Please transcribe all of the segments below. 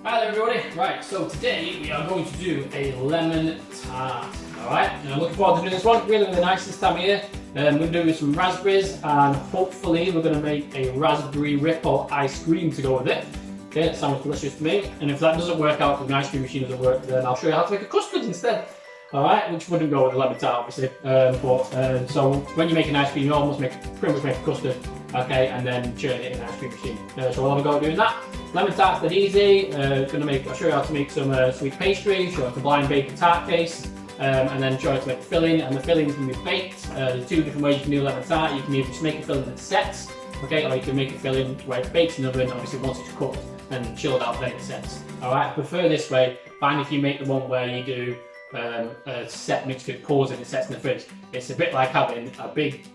Hi there everybody. Right, so today we are going to do a lemon tart. Alright, and I'm looking forward to doing this one. Really, really nice this time of year. We're going to do some raspberries and hopefully we're going to make a raspberry ripple ice cream to go with it. Okay, that sounds delicious to me. And if that doesn't work out, if the ice cream machine doesn't work, then I'll show you how to make a custard instead. Alright, which wouldn't go with the lemon tart obviously. So when you make an ice cream, you almost pretty much make a custard. Okay, and then churn it in an ice cream machine. So we'll have a go at doing that. Lemon tart's dead easy. I'll show you how to make some sweet pastry, show you how to blind bake a tart case, and then show you how to make the filling. And the filling can be baked. There's two different ways you can do lemon tart. You can either just make a filling that sets, okay, or you can make a filling where it bakes in the oven. Obviously, once it's cooked and chilled out, then it sets. All right, I prefer this way. Find if you make the one where you do a set mixture that pours and it sets in the fridge. It's a bit like having a big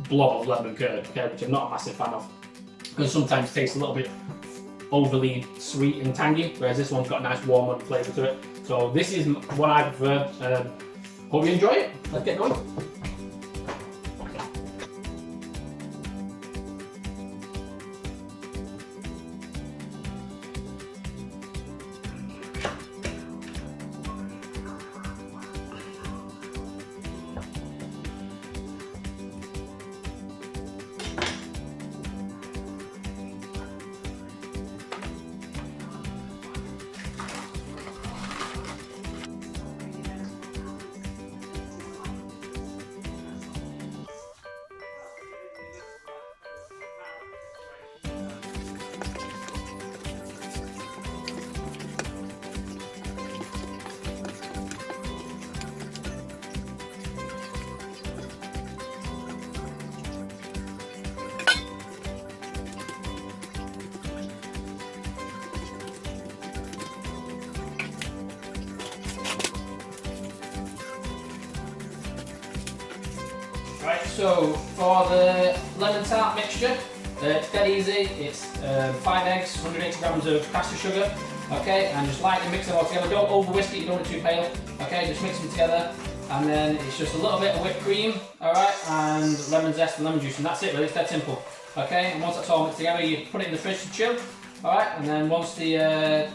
blob of lemon curd, okay, which I'm not a massive fan of, because sometimes it tastes a little bit overly sweet and tangy, whereas this one's got a nice warm flavour to it. So this is what I prefer. Hope you enjoy it. Let's get going. Right, so for the lemon tart mixture, it's dead easy. It's 5 eggs, 180 grams of caster sugar, okay, and just lightly mix them all together. Don't over whisk it, you don't want it too pale, okay, just mix them together, and then it's just a little bit of whipped cream, alright, and lemon zest and lemon juice, and that's it really, it's dead simple, okay, and once that's all mixed together, you put it in the fridge to chill, alright, and then once the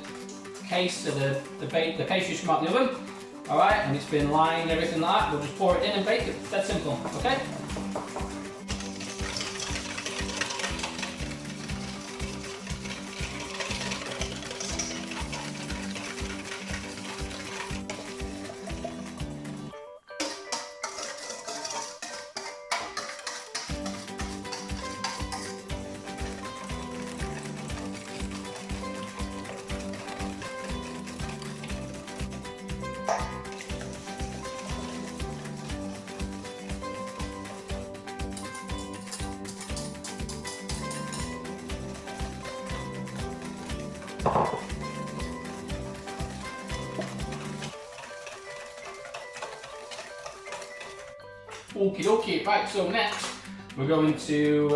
case, the pastry's come out of the oven, alright, and it's been lined, everything like that, we'll just pour it in and bake it. It's that simple, okay? Okie dokie, right, so next we're going to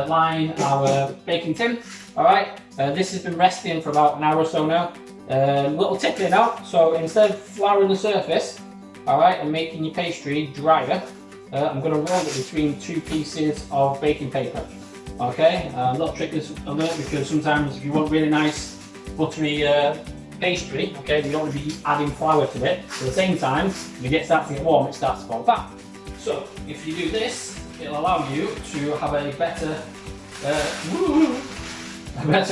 line our baking tin. Alright, this has been resting for about an hour or so now. Little tip here now, so instead of flouring the surface, alright, and making your pastry drier, I'm going to roll it between two pieces of baking paper. Okay, a little trick is alert, because sometimes if you want really nice buttery pastry, okay, you don't want to be adding flour to it. At the same time, when it starts to get warm, it starts to fall back. So if you do this, it'll allow you to have a better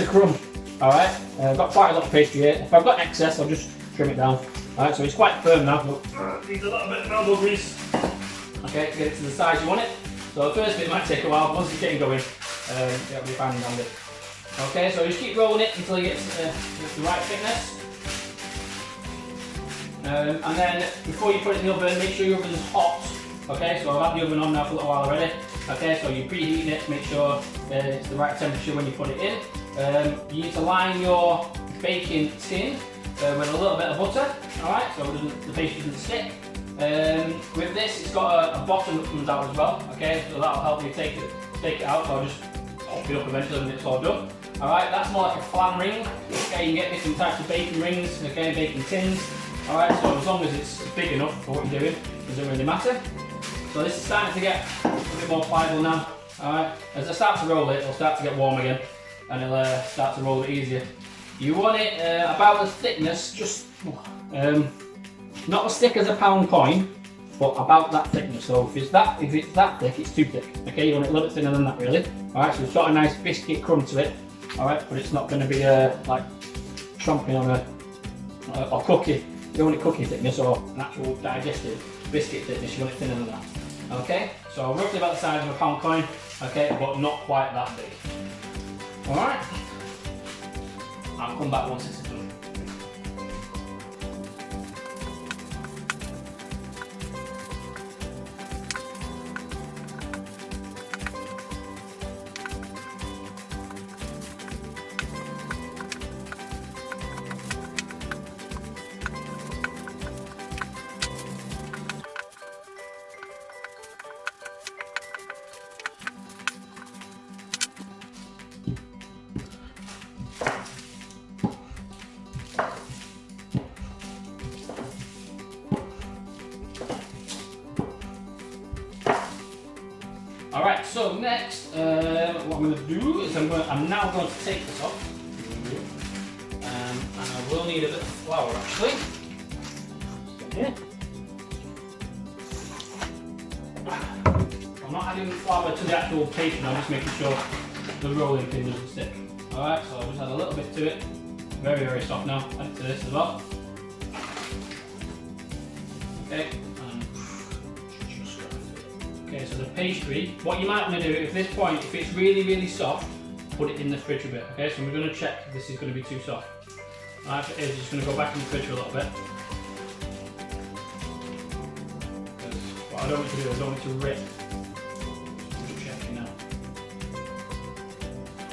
crumb. Alright, I've got quite a lot of pastry here. If I've got excess, I'll just trim it down. Alright, so it's quite firm now, but needs a little bit of elbow grease. Okay, to get it to the size you want it. So the first bit might take a while, once it's getting going, it'll be fine and dandy. Okay, so just keep rolling it until you get the right thickness. And then before you put it in the oven, make sure your oven's hot. Okay, so I've had the oven on now for a little while already. Okay, so you're preheating it to make sure it's the right temperature when you put it in. You need to line your baking tin with a little bit of butter, alright, so the pastry doesn't stick. With this, it's got a bottom that comes out as well, okay, so that'll help you take it out, so I'll just pop it up eventually when it's all done. Alright, that's more like a flan ring. Okay, you can get different types of baking rings, okay, baking tins. Alright, so as long as it's big enough for what you're doing, it doesn't really matter. So this is starting to get a bit more pliable now. Alright, as I start to roll it, it'll start to get warm again, and it'll start to roll it easier. You want it about the thickness, just not as thick as a pound coin, but about that thickness. So if it's that thick, it's too thick. Okay, you want it a little bit thinner than that, really. All right, so it's got a nice biscuit crumb to it. All right, but it's not going to be like chomping on a cookie. You don't want it cookie thickness or an actual digestive biscuit thickness. You want it thinner than that. Okay, so roughly about the size of a pound coin. Okay, but not quite that big. All right. I'll come back once it's done. Alright, so next, what I'm going to do is I'm now going to take this off. And I will need a bit of flour actually. Yeah. I'm not adding flour to the actual pastry, I'm just making sure the rolling pin doesn't stick. Alright, so I'll just add a little bit to it. Very, very soft now. Add it to this as well. Okay. Okay, so the pastry, what you might want to do at this point, if it's really, really soft, put it in the fridge a bit. Okay, so we're going to check if this is going to be too soft. Alright, if it is, just going to go back in the fridge for a little bit. Because what I don't want to do is I don't want it to rip. I'm just checking now.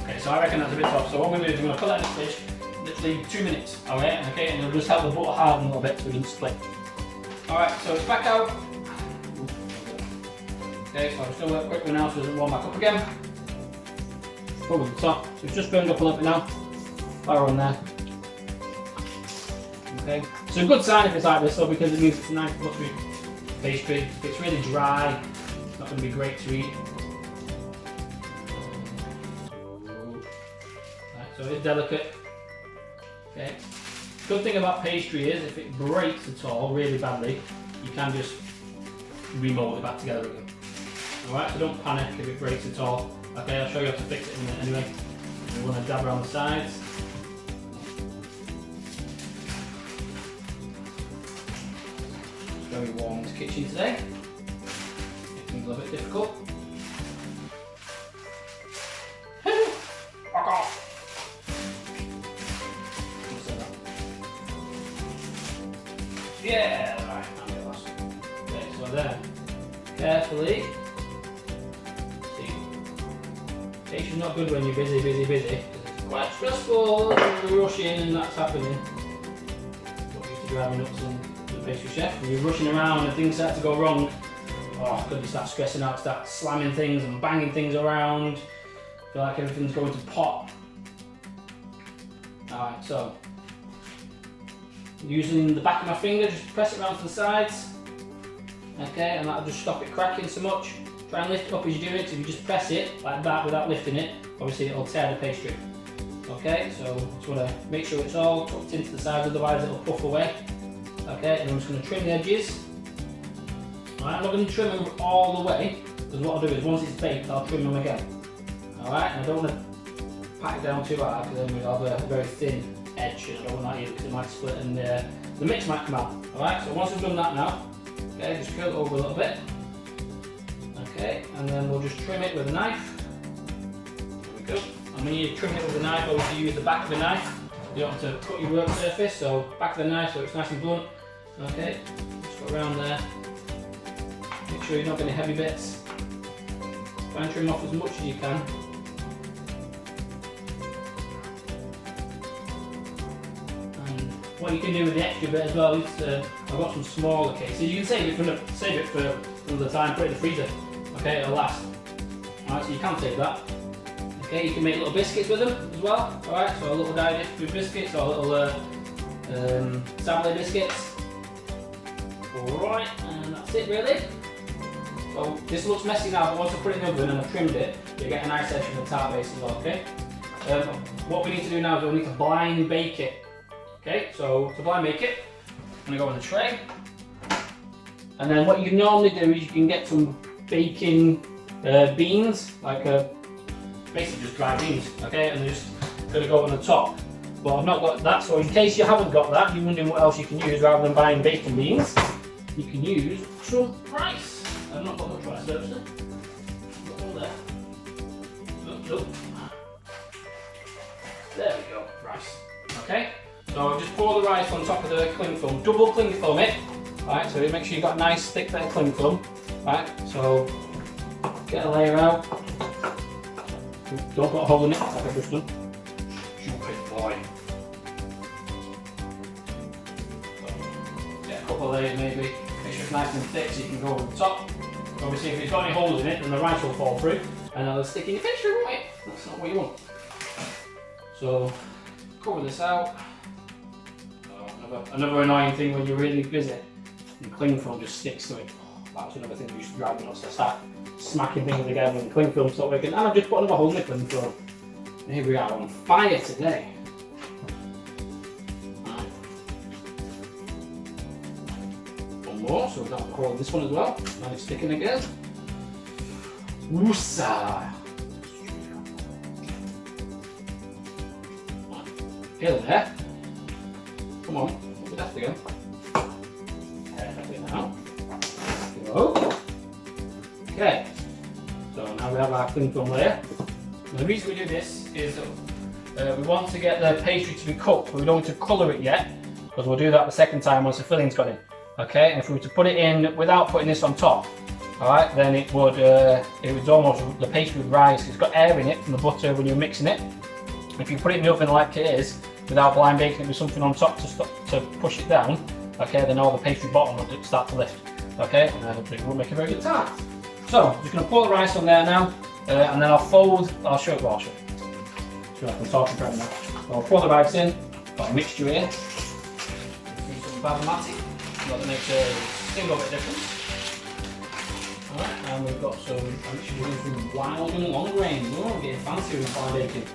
Okay, so I reckon that's a bit soft. So what I'm going to do is I'm going to put that in the fridge, literally 2 minutes. Alright, okay, and it'll just help the butter harden a little bit so it doesn't split. Alright, so it's back out. Okay, so I'm just going to work quickly now so it doesn't warm back up again. Over the top, so it's just burned up a little bit now. Flour on there. Okay, so a good sign if it's like this though, because it means it's a nice buttery pastry. If it's really dry, it's not going to be great to eat. Right, so it's delicate. Okay. Good thing about pastry is if it breaks at all really badly, you can just remold it back together again. Alright, so don't panic if it breaks at all. Okay, I'll show you how to fix it in a minute anyway. We want to dab around the sides. It's very warm in this kitchen today. It things a little bit difficult. Fuck off! Yeah, right, okay, so then, carefully. It's not good when you're busy. It's quite stressful, you're rushing and that's happening. What used to drive me nuts as a pastry chef. When you're rushing around and things start to go wrong, oh god, you start stressing out, start slamming things and banging things around. Feel like everything's going to pop. Alright, so using the back of my finger, just press it around to the sides. Okay, and that'll just stop it cracking so much. Try and lift it up as you do it, so if you just press it like that without lifting it, obviously it'll tear the pastry. Okay, so just want to make sure it's all tucked into the sides, otherwise it'll puff away. Okay, and I'm just going to trim the edges. Alright, I'm not going to trim them all the way, because what I'll do is once it's baked, I'll trim them again. Alright, and I don't want to pat it down too hard, because then we'll have a very thin edge, and I don't want that either, because it might split and the mix might come out. Alright, so once I've done that now, okay, just curl it over a little bit. Okay, and then we'll just trim it with a knife. There we go. And when you trim it with a knife, obviously use the back of the knife. You don't have to cut your work surface, so back of the knife so it's nice and blunt. Okay, just go around there. Make sure you're not getting heavy bits. Try and trim off as much as you can. And what you can do with the extra bit as well is, I've got some smaller cases. You can save it for another time, put it in the freezer. Okay, it'll last. Alright, so you can take that. Okay, you can make little biscuits with them as well. Alright, so a little digestive biscuits or little sablé biscuits. Alright, and that's it really. So this looks messy now, but once I put it in the oven and I've trimmed it, you get a nice edge from the tart base as well, okay? what we need to do now is we need to blind bake it. Okay, so to blind bake it, I'm going to go in the tray. And then what you can normally do is you can get some baking beans, like basically just dry beans, okay, and they're just going to go on the top. But I've not got that, so in case you haven't got that, you're wondering what else you can use rather than buying baking beans, you can use some rice. I've not got much rice there, actually. Got all there. Look. There we go, rice. Okay, so just pour the rice on top of the cling film. Double cling film it. Right, so make sure you've got a nice thick bit of cling film. Right, so get a layer out. Don't put a hole in it, like I've just done. Stupid boy. So, get a couple of layers maybe. Make sure it's nice and thick so you can go over the top. Obviously, if it's got any holes in it, then the rice will fall through and it'll stick in your picture, won't it? That's not what you want. So, cover this out. Oh, another annoying thing when you're really busy, the cling film just sticks to it. That's another thing you should drive me nuts. So start smacking things together when the cling film stops working. And I've just put another hole in the cling film. And here we are on fire today. Right. One more, so we've got a hole in this one as well. Now it's sticking again. Woosa! Get in there. Come on, we'll be left again. Perfectly now. Go. Okay. So now we have our cling film layer. And the reason we do this is we want to get the pastry to be cooked, but we don't want to colour it yet, because we'll do that the second time once the filling's got in. Okay, and if we were to put it in without putting this on top, alright, then it would almost, the pastry would rise. It's got air in it from the butter when you're mixing it. If you put it in the oven like it is, without blind baking it with something on top to push it down, okay, then all the pastry bottom will start to lift, okay, and then it will make a very good tart. So, I'm just going to pour the rice on there now, and then I'll show it, so I can talk about it now. So I'll pour the rice in, got a mixture here, use some basmati, that makes a single bit difference. Alright, and we've got some, I'm actually doing some wild and long grain. Oh, getting fancy with blind baking.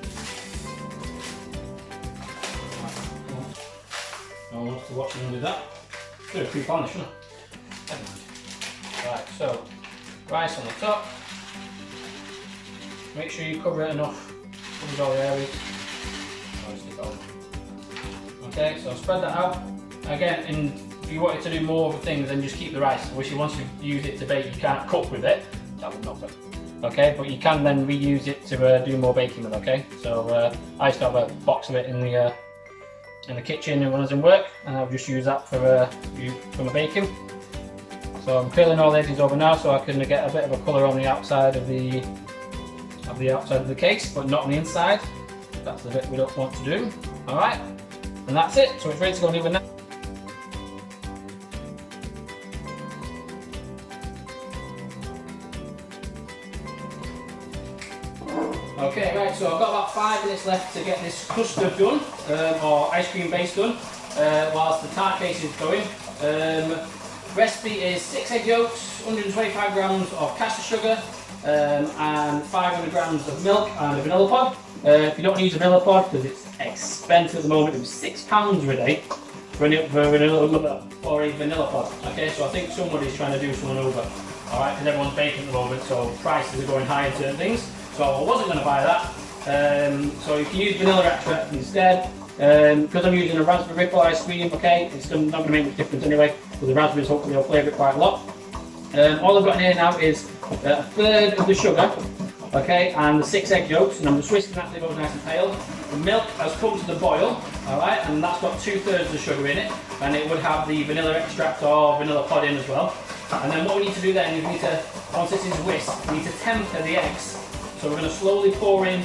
No one wants to watch me do that. Do a pre-garnish, shouldn't I? Never mind. Right, so rice on the top. Make sure you cover it enough. Cover all the areas. Okay, so spread that out. Again, and if you wanted to do more of things, then just keep the rice. Obviously, once you use it to bake, you can't cook with it. That would not work. Okay, but you can then reuse it to do more baking with. Okay, so I used to have a box of it in the kitchen when I was in work, and I'll just use that for my baking. So I'm filling all the edges over now, so I can get a bit of a colour on the outside of the case, but not on the inside. That's the bit we don't want to do. All right, and that's it. So it's ready to go in the oven now. Okay, right, so I've got about 5 minutes left to get this custard done, or ice cream base done, whilst the tart case is going. Recipe is 6 egg yolks, 125 grams of caster sugar, and 500 grams of milk and a vanilla pod. If you don't use a vanilla pod, because it's expensive at the moment, it was £6 a day for a vanilla pod. Okay, so I think somebody's trying to do someone over, alright, because everyone's baking at the moment, so prices are going high in certain things. So I wasn't going to buy that. So you can use vanilla extract instead. Because I'm using a raspberry ripple ice cream, okay, it's not going to make much difference anyway, but the raspberries hopefully will flavour it quite a lot. All I've got here now is a third of the sugar, okay, and the 6 egg yolks, and I'm just whisking that till it goes nice and pale. The milk has come to the boil, alright, and that's got 2/3 of the sugar in it, and it would have the vanilla extract or vanilla pod in as well. And then what we need to do then is we need to, once this is whisked, we need to temper the eggs. So we're going to slowly pour in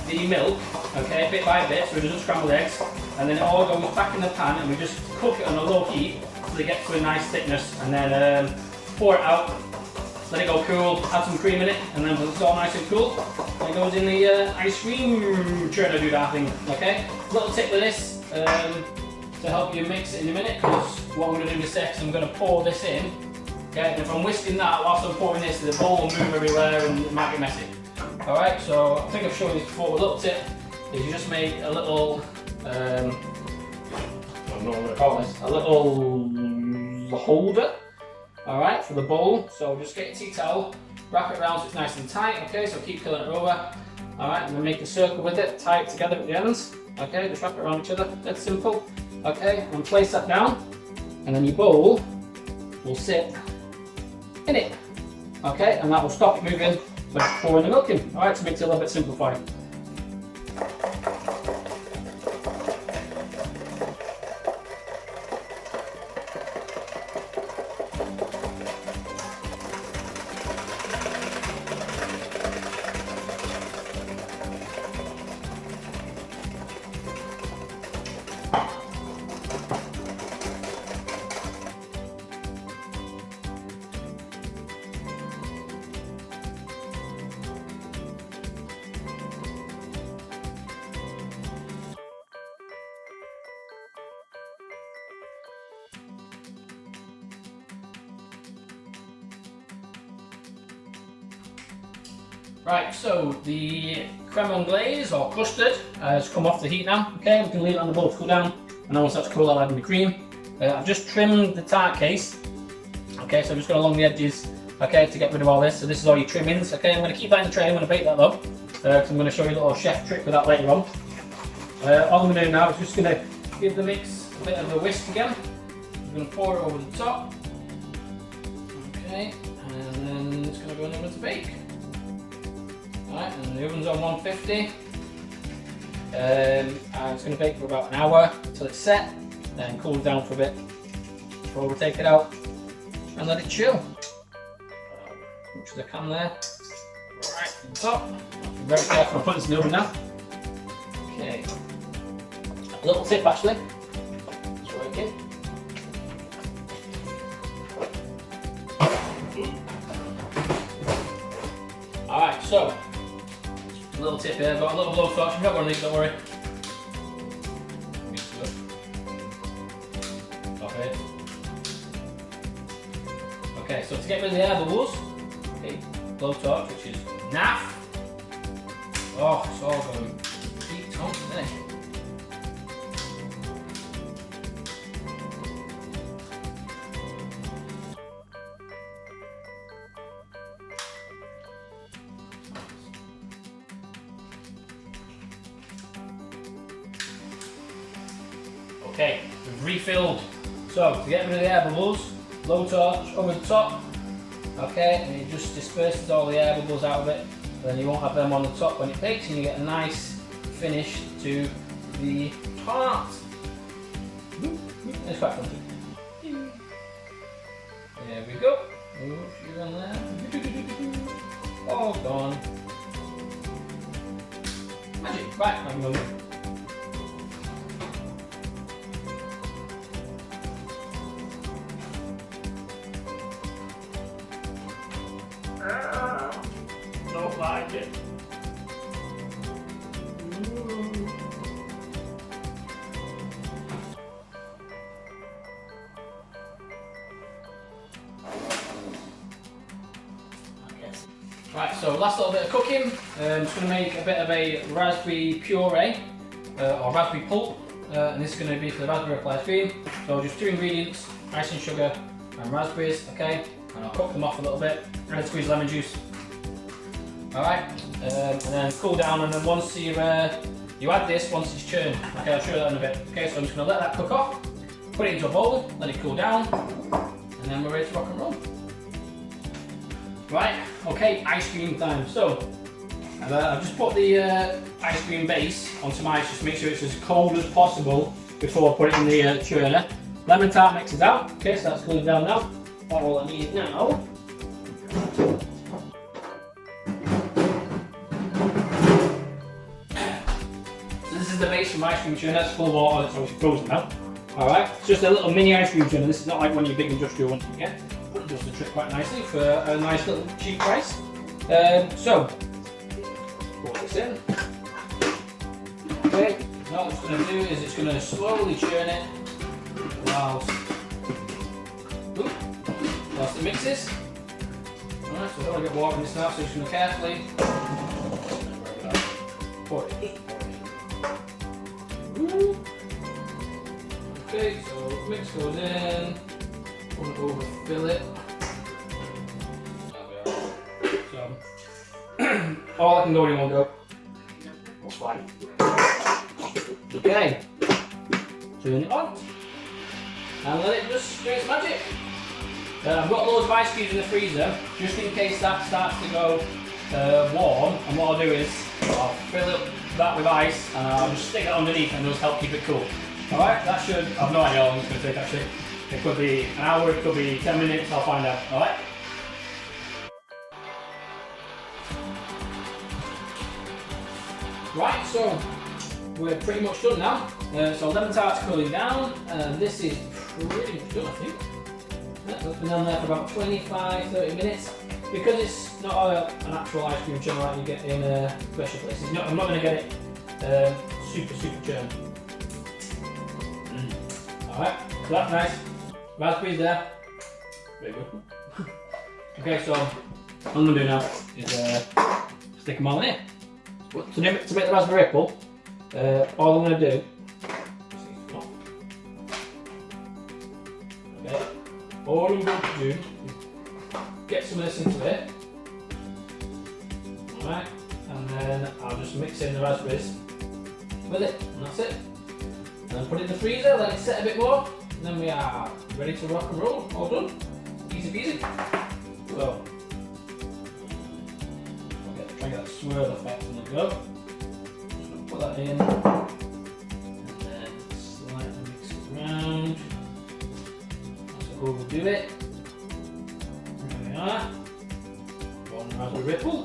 the milk, okay, bit by bit, so it doesn't scramble eggs, and then it all goes back in the pan, and we just cook it on a low heat till it gets to a nice thickness, and then pour it out, let it go cool, add some cream in it, and then when it's all nice and cool, it goes in the ice cream tray to do that thing, okay? A little tip with this to help you mix it in a minute, because what I'm going to do next, I'm going to pour this in, okay, and if I'm whisking that whilst I'm pouring this, the bowl will move everywhere and it might get messy. Alright, so I think I've shown you this before, a little tip is you just make a little, I don't know what I'm going to call this, a little holder, alright, for the bowl. So just get your tea towel, wrap it around so it's nice and tight, okay, so keep pulling it over, alright, and then make a circle with it, tie it together at the ends, okay, just wrap it around each other, that's simple, okay, and place that down, and then your bowl will sit in it, okay, and that will stop it moving when it's pouring the milk in, alright, to make it a little bit simplified. Right, so the creme anglaise or custard has come off the heat now. Okay, we can leave it on the bowl to cool down, and then once that's cool, I'll add in the cream. I've just trimmed the tart case. Okay, so I'm just going along the edges. Okay, to get rid of all this. So this is all your trimmings. Okay, I'm going to keep that in the tray. I'm going to bake that though, because I'm going to show you a little chef trick with that later on. All I'm going to do now is just going to give the mix a bit of a whisk again. I'm going to pour it over the top. Okay, and then it's going to go in the oven to bake. Alright, and the oven's on 150, and it's going to bake for about an hour until it's set, then cool down for a bit before we take it out and let it chill. Much as I can there. Right, to the top. Be very careful, I'm putting this in the oven now. Okay. A little tip actually, it's working. Alright, so. A little tip here, I've got a little blowtorch, you've got one of these, don't worry. Stop it. Okay, so to get rid of the air bubbles, okay, blowtorch, which is naff. Oh, it's all going deep tongue, isn't it? Okay, we've refilled. So to get rid of the air bubbles, blowtorch over the top. Okay, and it just disperses all the air bubbles out of it. Then you won't have them on the top when it bakes, and you get a nice finish to the tart. It's quite fun too. There we go. Move you in there. All gone. Magic. Right, I'm going to move. Don't like it. Right, so last little bit of cooking. I'm just going to make a bit of a raspberry puree or raspberry pulp, and this is going to be for the raspberry apple ice cream. So just 2 ingredients: icing sugar and raspberries. Okay, and I'll cook them off a little bit. And squeeze lemon juice. Alright, and then cool down, and then once you add this, once it's churned, okay, I'll show you that in a bit. Okay, so I'm just going to let that cook off, put it into a bowl, let it cool down, and then we're ready to rock and roll. Right, okay, ice cream time. So, I've just put the ice cream base onto my ice just to make sure it's as cold as possible before I put it in the churner. Lemon tart mixes out, okay, so that's cooling down now. All I need now. This is the base from my ice cream churner. That's full of water, it's obviously frozen now. Alright, it's just a little mini ice cream churner. This is not like one of your big industrial ones you get. But it does the trick quite nicely for a nice little cheap price. So, pour this in. Okay, now what it's going to do is it's going to slowly churn it whilst it mixes. Alright, so I don't want to get water in this now, so just going to carefully pour it. Just pour it. Okay, so mix goes in. Don't overfill it. So all I can go in one go. That's fine. Okay. Turn it on. And let it just do its magic. I've got loads of ice cubes in the freezer, just in case that starts to go warm. And what I'll do is I'll fill up that with ice and I'll just stick it underneath and just help keep it cool. Alright, that should, I've no idea how long it's going to take actually. It could be an hour, it could be 10 minutes, I'll find out. Alright? Right, so we're pretty much done now. So lemon tart's cooling down, and this is pretty much done I think. Yeah, so it's been on there for about 25-30 minutes. Because it's not an actual ice cream churn like you get in special places, I'm not going to get it super churned. Alright, so that's nice. Raspberries there. Very good. Okay, so what I'm going to do now is stick them all in here. But to make the raspberry ripple, all I'm going to do okay, all I'm going to do is get some of this into it. Alright, and then I'll just mix in the raspberries with it, and that's it. And then put it in the freezer, let it set a bit more, and then we are ready to rock and roll. All done. Easy peasy. So, try and get that swirl effect on the go. Just gonna put that in, and then slightly mix it around. Not to overdo it. There we are. One raspberry ripple.